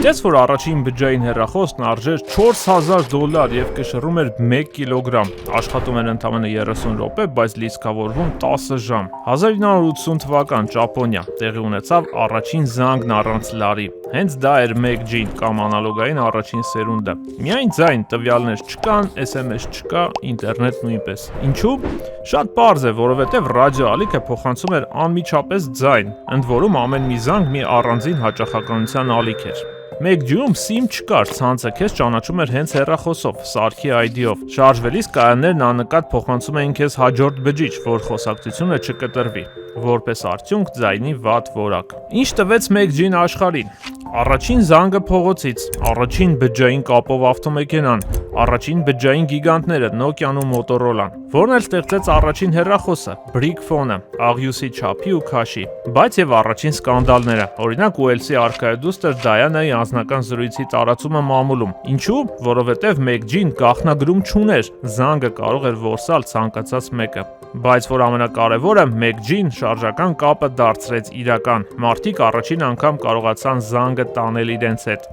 Գիտես, որ առաջին բջջային հեռախոսն արժեր $4000 եւ կշռում էր 1 կիլոգրամ, աշխատում էր ընդամենը 30 րոպե, բայց լիցքավորվում 10 ժամ։ 1980 թվական Ճապոնիա, տեղի ունեցավ առաջին զանգն առանց լարի։ Հենց դա էր 1G կամ անալոգային առաջին սերունդը։ Միայն ձայն, տվյալներ չկան, SMS չկա, ինտերնետ նույնպես։ Ինչու՞։ Շատ պարզ է, որովհետև ռադիոալիքը փոխանցում էր անմիջապես ձայն, ընդ որում ամեն մի զանգ մի առանձին հաճախականության ալիք էր։ 1G-ում SIM չկար, ցանցը քեզ ճանաչում էր հենց հեռախոսով, սարքի ID-ով։ Շարժվելիս կայաններն աննկատ փոխանցում էին քեզ հաջորդ բջիջ, որ խոսակցությունը չկտրվի։ Որպես արդյունք ձայնի վատ որակ։ Ինչ տվեց 1G-ն աշխարհին։ Առաջին զանգը փողոցից, առաջին բջջային կապով ավտոմեքենան, առաջին բջջային գիգանտները Nokia-ն ու Motorola-ն, որն էլ ստեղծեց առաջին հեռախոսը, Brick Phone-ը, աղյուսի չափի ու քաշի, բայց եւ առաջին սկանդալները, օրինակ Ուելսի արքայադուստր Դայանայի անձնական զրույցի տարածումը մամուլում։ Ինչու՞։ Որովհետեւ 1G-ն գաղտնագրում չուներ, զանգը կարող էր որսալ ցանկացած մեկը։ Բայց որ ամենակարևորը, 1G-ն շարժական կապը դարձրեց իրական։ Մարդիկ առաջին անգամ կարողացան զանգը տանել իրենց հետ։